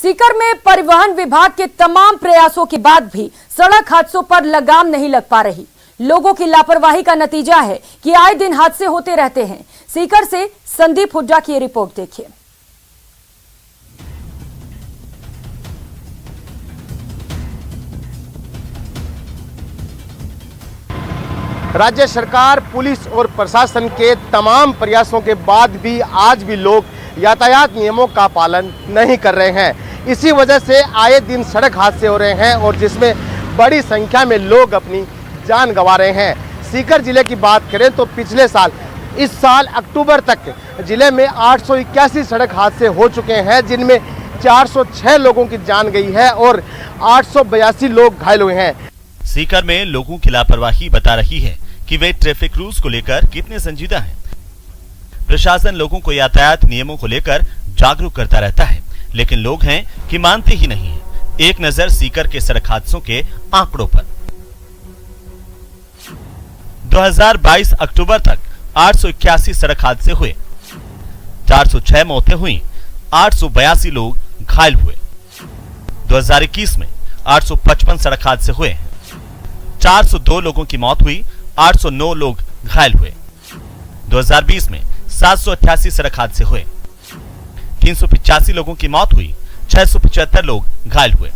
सीकर में परिवहन विभाग के तमाम प्रयासों के बाद भी सड़क हादसों पर लगाम नहीं लग पा रही। लोगों की लापरवाही का नतीजा है कि आए दिन हादसे होते रहते हैं। सीकर से संदीप हुड्डा की रिपोर्ट देखिए। राज्य सरकार, पुलिस और प्रशासन के तमाम प्रयासों के बाद भी आज भी लोग यातायात नियमों का पालन नहीं कर रहे हैं। इसी वजह से आए दिन सड़क हादसे हो रहे हैं और जिसमें बड़ी संख्या में लोग अपनी जान गंवा रहे हैं। सीकर जिले की बात करें तो पिछले साल इस साल अक्टूबर तक जिले में 881 सड़क हादसे हो चुके हैं, जिनमें 406 लोगों की जान गई है और 882 लोग घायल हुए हैं। सीकर में लोगों की लापरवाही बता रही है कि वे ट्रैफिक रूल्स को लेकर कितने संजीदा हैं। प्रशासन लोगों को यातायात नियमों को लेकर जागरूक करता रहता है, लेकिन लोग हैं कि मानते ही नहीं हैं। एक नजर सीकर के सड़क हादसों के आंकड़ों पर। 2022 अक्टूबर तक 881 सड़क हादसे हुए, 406 मौतें हुई, 882 लोग घायल हुए। 2021 में 855 सड़क हादसे हुए, 402 लोगों की मौत हुई, 809 लोग घायल हुए। 2020 में 788 सड़क हादसे हुए, 385 लोगों की मौत हुई, 675 लोग घायल हुए।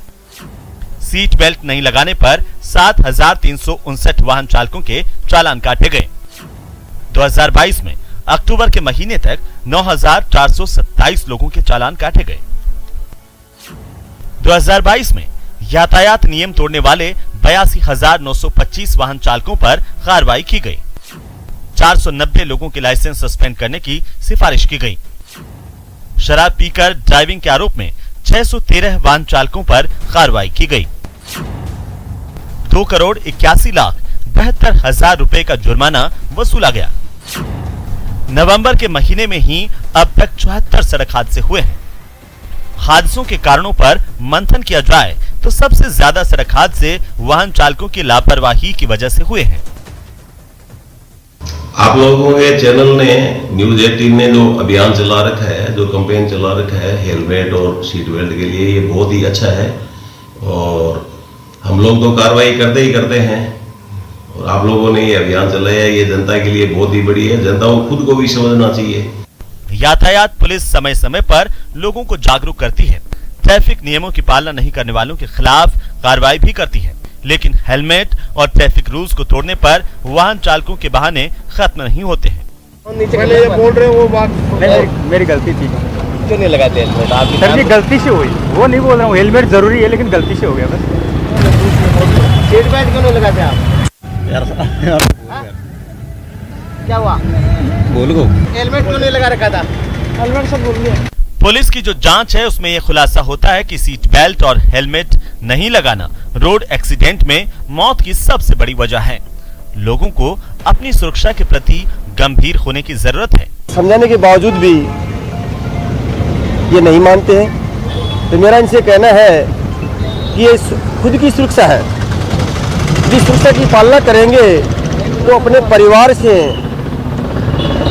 सीट बेल्ट नहीं लगाने पर 7,359 वाहन चालकों के चालान काटे गए। 2022 में अक्टूबर के महीने तक 9,427 लोगों के चालान काटे गए। 2022 में यातायात नियम तोड़ने वाले 82,925 वाहन चालकों पर कार्रवाई की गई। 490 लोगों के लाइसेंस सस्पेंड करने की सिफारिश की गई। शराब पीकर ड्राइविंग के आरोप में 613 वाहन चालकों पर कार्रवाई की गई। 2,81,72,000 रुपए का जुर्माना वसूला गया। नवंबर के महीने में ही अब तक 74 सड़क हादसे हुए हैं। हादसों के कारणों पर मंथन किया जाए तो सबसे ज्यादा सड़क हादसे वाहन चालकों की लापरवाही की वजह से हुए हैं। आप लोगों के चैनल ने न्यूज़ 18 ने जो अभियान चला रखा है, जो कैंपेन चला रखा है हेलमेट और सीट बेल्ट के लिए, ये बहुत ही अच्छा है और हम लोग तो कार्रवाई करते ही करते हैं। और आप लोगों ने ये अभियान चलाया, ये जनता के लिए बहुत ही बड़ी है। जनता को खुद को भी समझना चाहिए। यातायात पुलिस समय समय पर लोगों को जागरूक करती है। ट्रैफिक नियमों की पालना नहीं करने वालों के खिलाफ कार्रवाई भी करती है, लेकिन हेलमेट और ट्रैफिक रूल्स को तोड़ने पर वाहन चालकों के बहाने खत्म नहीं होते हैं। पहले ये बोल रहे हो वो बात मेरी गलती थी। क्यों नहीं लगाते हेलमेट? आपकी सर जी गलती से हुई, वो नहीं बोल रहा हूँ, हेलमेट जरूरी है लेकिन गलती से हो गया बस। सीट बेल्ट क्यों नहीं लगाते आप? क्या हुआ? बोल गो हेलमेट क्यों नहीं लगा रखा था? हेलमेट सब भूल गए। पुलिस की जो जांच है उसमें यह खुलासा होता है कि सीट बेल्ट और हेलमेट नहीं लगाना रोड एक्सीडेंट में मौत की सबसे बड़ी वजह है। लोगों को अपनी सुरक्षा के प्रति गंभीर होने की जरूरत है। समझाने के बावजूद भी ये नहीं मानते हैं, तो मेरा इनसे कहना है कि ये खुद की सुरक्षा है। जिस सुरक्षा की पालना करेंगे तो अपने परिवार से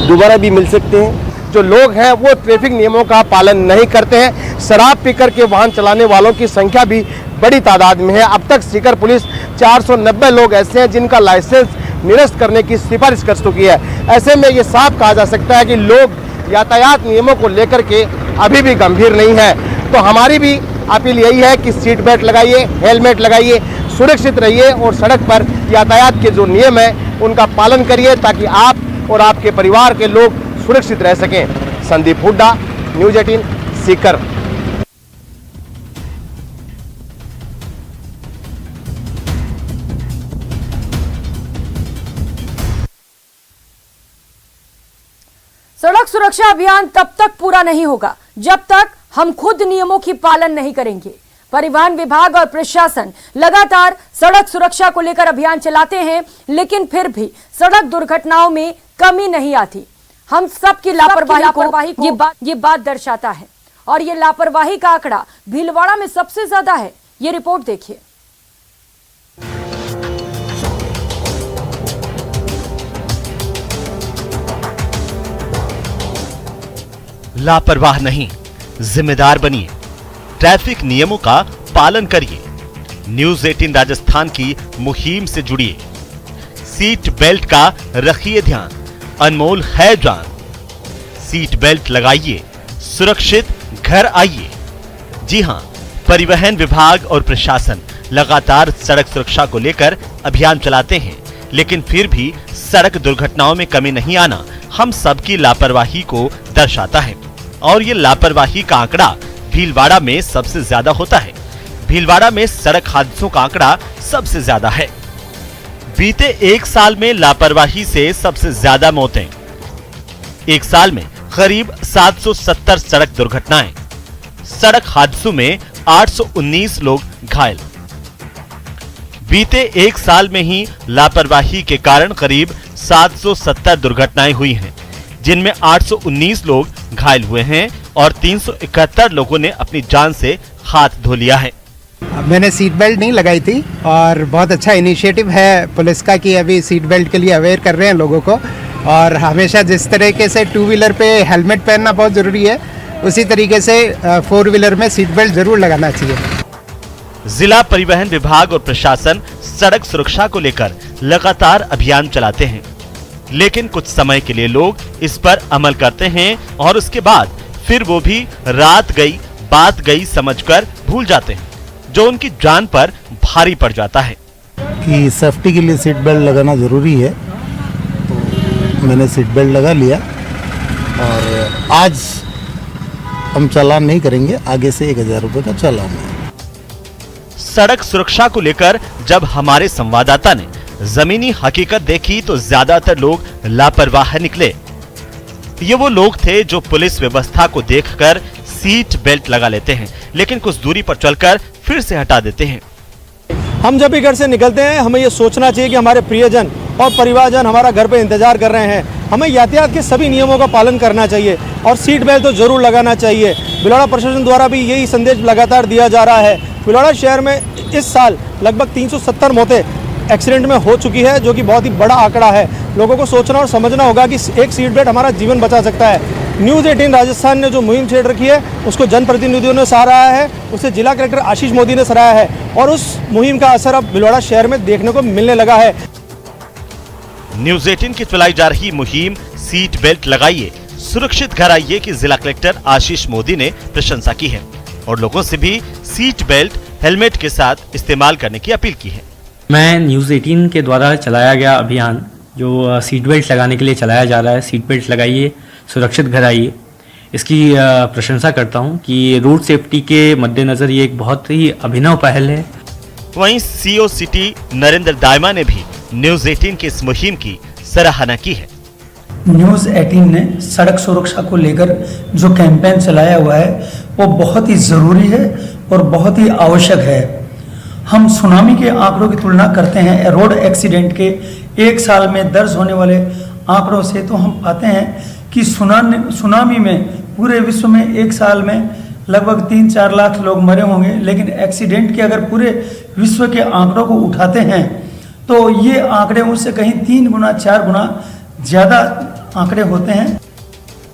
दोबारा भी मिल सकते हैं। जो लोग हैं वो ट्रैफिक नियमों का पालन नहीं करते हैं। शराब पीकर के वाहन चलाने वालों की संख्या भी बड़ी तादाद में है। अब तक सीकर पुलिस 490 लोग ऐसे हैं जिनका लाइसेंस निरस्त करने की सिफारिश कर चुकी है। ऐसे में ये साफ कहा जा सकता है कि लोग यातायात नियमों को लेकर के अभी भी गंभीर नहीं है। तो हमारी भी अपील यही है कि सीट बेल्ट लगाइए, हेलमेट लगाइए, सुरक्षित रहिए और सड़क पर यातायात के जो नियम है उनका पालन करिए, ताकि आप और आपके परिवार के लोग सुरक्षित रह सकें। संदीप हुड्डा, न्यूज़ 18 सीकर। सड़क सुरक्षा अभियान तब तक पूरा नहीं होगा जब तक हम खुद नियमों की पालन नहीं करेंगे। परिवहन विभाग और प्रशासन लगातार सड़क सुरक्षा को लेकर अभियान चलाते हैं, लेकिन फिर भी सड़क दुर्घटनाओं में कमी नहीं आती। हम सबकी लापरवाही को ये बात दर्शाता है और ये लापरवाही का आंकड़ा भीलवाड़ा में सबसे ज्यादा है। ये रिपोर्ट देखिए। लापरवाह नहीं, जिम्मेदार बनिए। ट्रैफिक नियमों का पालन करिए। न्यूज 18 राजस्थान की मुहिम से जुड़िए। सीट बेल्ट का रखिए ध्यान, अनमोल है जान। सीट बेल्ट लगाइए, सुरक्षित घर आइए। जी हां, परिवहन विभाग और प्रशासन लगातार सड़क सुरक्षा को लेकर अभियान चलाते हैं, लेकिन फिर भी सड़क दुर्घटनाओं में कमी नहीं आना हम सबकी लापरवाही को दर्शाता है। और ये लापरवाही का आंकड़ा भीलवाड़ा में सबसे ज्यादा होता है। भीलवाड़ा में सड़क हादसों का आंकड़ा सबसे ज्यादा है। बीते एक साल में लापरवाही से सबसे ज्यादा मौतें। एक साल में करीब 770 सड़क दुर्घटनाएं। सड़क हादसों में 819 लोग घायल। बीते एक साल में ही लापरवाही के कारण करीब 770 दुर्घटनाएं हुई हैं, जिनमें 819 लोग घायल हुए हैं और 371 लोगों ने अपनी जान से हाथ धो लिया है। मैंने सीट बेल्ट नहीं लगाई थी और बहुत अच्छा इनिशिएटिव है पुलिस का कि अभी सीट बेल्ट के लिए अवेयर कर रहे हैं लोगों को। और हमेशा जिस तरीके से टू व्हीलर पे हेलमेट पहनना बहुत ज़रूरी है, उसी तरीके से फोर व्हीलर में सीट बेल्ट जरूर लगाना चाहिए। जिला परिवहन विभाग और प्रशासन सड़क सुरक्षा को लेकर लगातार अभियान चलाते हैं, लेकिन कुछ समय के लिए लोग इस पर अमल करते हैं और उसके बाद फिर वो भी रात गई बात गई समझकर भूल जाते हैं, जो उनकी जान पर भारी पड़ जाता है। कि सेफ्टी के लिए सीट बेल्ट लगाना ज़रूरी है, तो मैंने सीट बेल्ट लगा लिया और आज हम चालान नहीं करेंगे, आगे से 1000 रुपये का चालान है। सड़क सुरक्षा को लेकर जब हमारे संवाददाता ने जमीनी हकीकत देखी तो ज्यादातर लोग लापरवाह निकले। ये वो लोग थे जो पुलिस व्यवस्था को देखकर सीट बेल्ट लगा लेते हैं, लेकिन कुछ दूरी पर चलकर फिर से हटा देते हैं। हम जब भी घर से निकलते हैं हमें ये सोचना चाहिए कि हमारे प्रियजन और परिवारजन हमारा घर पे इंतजार कर रहे हैं। हमें यातायात के सभी नियमों का पालन करना चाहिए और सीट बेल्ट तो जरूर लगाना चाहिए। भीलवाड़ा प्रशासन द्वारा भी यही संदेश लगातार दिया जा रहा है। भीलवाड़ा शहर में इस साल लगभग 370 मौतें एक्सीडेंट में हो चुकी है, जो कि बहुत ही बड़ा आंकड़ा है। लोगों को सोचना और समझना होगा कि एक सीट बेल्ट हमारा जीवन बचा सकता है। न्यूज़ 18 राजस्थान ने जो मुहिम छेड़ रखी है उसको जनप्रतिनिधियों ने सराहा है, उसे जिला कलेक्टर आशीष मोदी ने सराहा है और उस मुहिम का असर अब भीलवाड़ा शहर में देखने को मिलने लगा है। न्यूज़ 18 की चलाई जा रही मुहिम सीट बेल्ट लगाइए, सुरक्षित घर आइए की जिला कलेक्टर आशीष मोदी ने प्रशंसा की है और लोगों से भी सीट बेल्ट हेलमेट के साथ इस्तेमाल करने की अपील की है। मैं न्यूज़ 18 के द्वारा चलाया गया अभियान जो सीट बेल्ट लगाने के लिए चलाया जा रहा है, सीट बेल्ट लगाइए, सुरक्षित घर आइए, इसकी प्रशंसा करता हूं कि रोड सेफ्टी के मद्देनज़र ये एक बहुत ही अभिनव पहल है। वहीं सीओ सिटी नरेंद्र दायमा ने भी न्यूज़ 18 की इस मुहिम की सराहना की है। न्यूज़ 18 ने सड़क सुरक्षा को लेकर जो कैंपेन चलाया हुआ है वो बहुत ही ज़रूरी है और बहुत ही आवश्यक है। हम सुनामी के आंकड़ों की तुलना करते हैं रोड एक्सीडेंट के एक साल में दर्ज होने वाले आंकड़ों से, तो हम पाते हैं कि सुनामी में पूरे विश्व में एक साल में लगभग 3-4 लाख लोग मरे होंगे, लेकिन एक्सीडेंट के अगर पूरे विश्व के आंकड़ों को उठाते हैं तो ये आंकड़े उससे कहीं 3 गुना 4 गुना ज़्यादा आंकड़े होते हैं।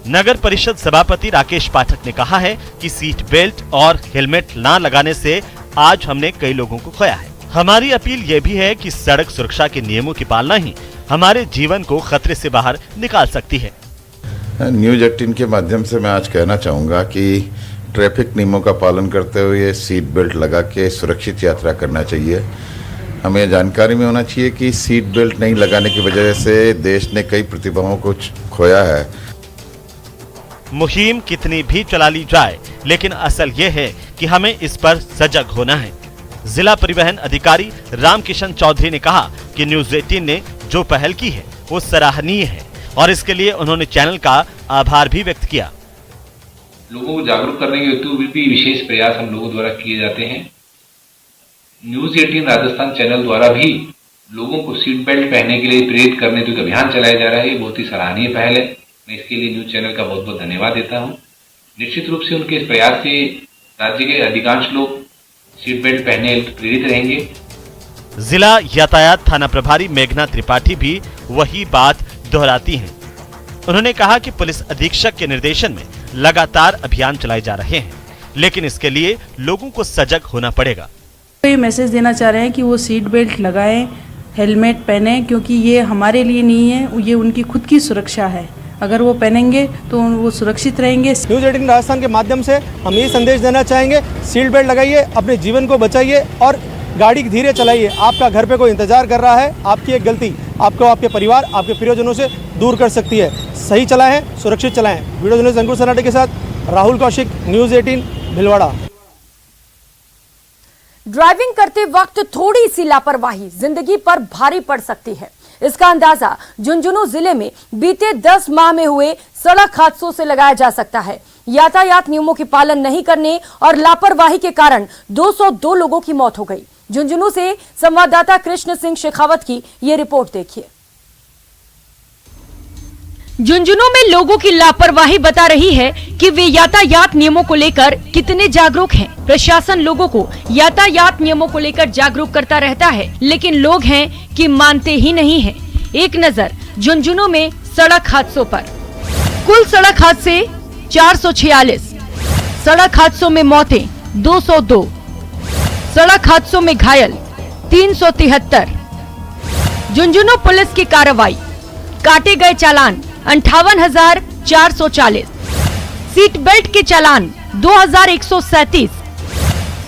नगर परिषद सभापति राकेश पाठक ने कहा है कि सीट बेल्ट और हेलमेट ना लगाने से आज हमने कई लोगों को खोया है। हमारी अपील ये भी है कि सड़क सुरक्षा के नियमों की पालना ही हमारे जीवन को खतरे से बाहर निकाल सकती है। न्यूज़ 18 के माध्यम से मैं आज कहना चाहूँगा कि ट्रैफिक नियमों का पालन करते हुए सीट बेल्ट लगा के सुरक्षित यात्रा करना चाहिए। हमें जानकारी में होना चाहिए कि सीट बेल्ट नहीं लगाने की वजह से देश ने कई प्रतिभाओं को खोया है। मुहिम कितनी भी चला ली जाए, लेकिन असल ये है कि हमें इस पर सजग होना है। जिला परिवहन अधिकारी रामकिशन चौधरी ने कहा कि न्यूज़ 18 ने जो पहल की है वो सराहनीय है और इसके लिए उन्होंने चैनल का आभार भी व्यक्त किया। लोगों को जागरूक करने के हेतु भी विशेष प्रयास हम लोगों द्वारा किए जाते हैं। न्यूज़ 18 राजस्थान चैनल द्वारा भी लोगों को सीट बेल्ट पहनने के लिए प्रेरित करने का अभियान चलाया जा रहा है। ये बहुत ही सराहनीय पहल है। मैं इसके लिए न्यूज़ चैनल का बहुत बहुत धन्यवाद देता हूँ। निश्चित रूप से उनके इस प्रयास से राज्य के अधिकांश लोग सीट बेल्ट पहनने प्रेरित रहेंगे। जिला यातायात थाना प्रभारी मेघना त्रिपाठी भी वही बात दोहराती हैं। उन्होंने कहा कि पुलिस अधीक्षक के निर्देशन में लगातार अभियान चलाए जा रहे हैं, लेकिन इसके लिए लोगों को सजग होना पड़ेगा। ये मैसेज देना चाह रहे हैं कि वो सीट बेल्ट लगाएं, हेलमेट पहने, क्योंकि ये हमारे लिए नहीं है, ये उनकी खुद की सुरक्षा है। अगर वो पहनेंगे तो वो सुरक्षित रहेंगे। न्यूज़ 18 राजस्थान के माध्यम से हम ये संदेश देना चाहेंगे, सीट बेल्ट लगाइए, अपने जीवन को बचाइए और गाड़ी धीरे चलाइए। आपका घर पे कोई इंतजार कर रहा है, आपकी एक गलती आपको आपके परिवार, आपके प्रियजनों से दूर कर सकती है। सही चलाएं, सुरक्षित चलाएं। वीडियो जर्नलिस्ट अंकुर सनाटे के साथ राहुल कौशिक, न्यूज़ 18 भिलवाड़ा। ड्राइविंग करते वक्त थोड़ी सी लापरवाही जिंदगी पर भारी पड़ सकती है। इसका अंदाजा झुंझुनू जिले में बीते 10 माह में हुए सड़क हादसों से लगाया जा सकता है। यातायात नियमों के पालन नहीं करने और लापरवाही के कारण 202 लोगों की मौत हो गई। झुंझुनू से संवाददाता कृष्ण सिंह शेखावत की ये रिपोर्ट देखिए। झुंझुनू में लोगों की लापरवाही बता रही है कि वे यातायात नियमों को लेकर कितने जागरूक हैं। प्रशासन लोगों को यातायात नियमों को लेकर जागरूक करता रहता है, लेकिन लोग हैं कि मानते ही नहीं हैं। एक नजर झुंझुनू में सड़क हादसों पर। कुल सड़क हादसे 446, सड़क हादसों में मौतें 202, सड़क हादसों में घायल 373। झुंझुनू पुलिस की कार्रवाई, काटे गए चालान 58,440, सीट बेल्ट के चालान 2,137,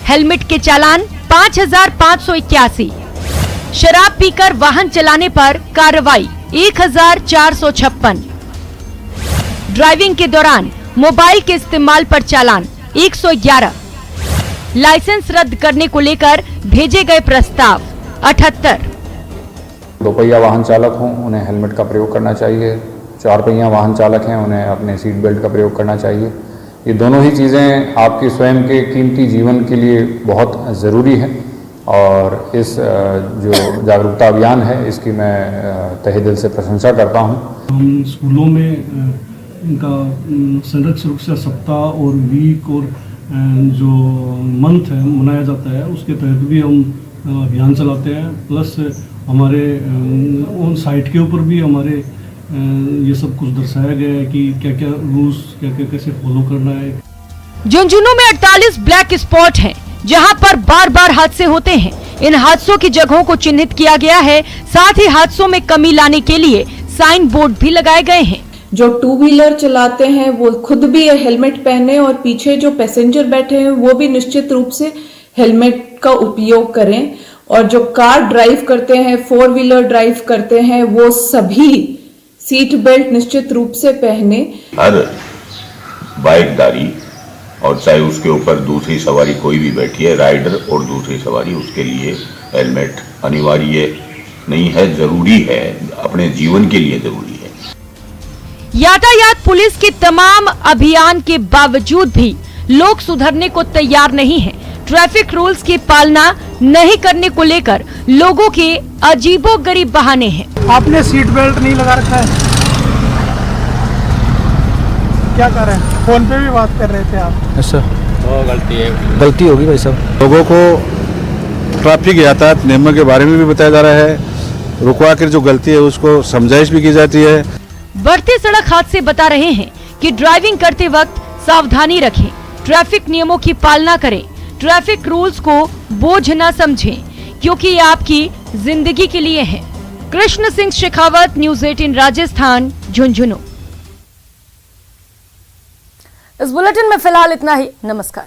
हेलमेट के चालान 5,581, शराब पीकर वाहन चलाने पर कार्रवाई 1,456, ड्राइविंग के दौरान मोबाइल के इस्तेमाल पर चालान 111, लाइसेंस रद्द करने को लेकर भेजे गए प्रस्ताव 78। दोपहिया वाहन चालक हों उन्हें हेलमेट का प्रयोग करना चाहिए, 4 पहिया वाहन चालक हैं उन्हें अपने सीट बेल्ट का प्रयोग करना चाहिए। ये दोनों ही चीज़ें आपके स्वयं के कीमती जीवन के लिए बहुत ज़रूरी हैं और इस जो जागरूकता अभियान है इसकी मैं तहे दिल से प्रशंसा करता हूँ। हम स्कूलों में इनका सड़क सुरक्षा सप्ताह और वीक और जो मंथ है मनाया जाता है, उसके तहत भी हम अभियान चलाते हैं। प्लस हमारे ऑन साइट के ऊपर भी हमारे ये सब कुछ दर्शाया गया है कि क्या क्या रूल्स क्या कैसे फॉलो करना है। झुंझुनू में 48 ब्लैक स्पॉट हैं, जहां पर बार बार हादसे होते हैं। इन हादसों की जगहों को चिन्हित किया गया है, साथ ही हादसों में कमी लाने के लिए साइन बोर्ड भी लगाए गए हैं। जो 2 व्हीलर चलाते हैं वो खुद भी हेलमेट पहने और पीछे जो पैसेंजर बैठे हैं वो भी निश्चित रूप से हेलमेट का उपयोग करें। और जो कार ड्राइव करते हैं, 4 व्हीलर ड्राइव करते हैं, वो सभी सीट बेल्ट निश्चित रूप से पहने। हर बाइकदारी और चाहे उसके ऊपर दूसरी सवारी कोई भी बैठी है, राइडर और दूसरी सवारी, उसके लिए हेलमेट अनिवार्य नहीं है, जरूरी है, अपने जीवन के लिए जरूरी है। यातायात पुलिस के तमाम अभियान के बावजूद भी लोग सुधरने को तैयार नहीं हैं। ट्रैफिक रूल्स की पालना नहीं करने को लेकर लोगों के अजीबोगरीब बहाने हैं। आपने सीट बेल्ट नहीं लगा रखा है, क्या कर रहे हैं? फोन पे भी बात कर रहे थे आप। अच्छा, गलती होगी भाई साहब। लोगों को ट्रैफिक यातायात नियमों के बारे में भी बताया जा रहा है, रुकवा कर जो गलती है उसको समझाइश भी की जाती है। बढ़ते सड़क हादसे बता रहे हैं कि ड्राइविंग करते वक्त सावधानी रखें, ट्रैफिक नियमों की पालना करें, ट्रैफिक रूल्स को बोझ न समझें, क्योंकि ये आपकी जिंदगी के लिए है। कृष्ण सिंह शेखावत, न्यूज़ 18 राजस्थान, झुंझुनू। इस बुलेटिन में फिलहाल इतना ही। नमस्कार।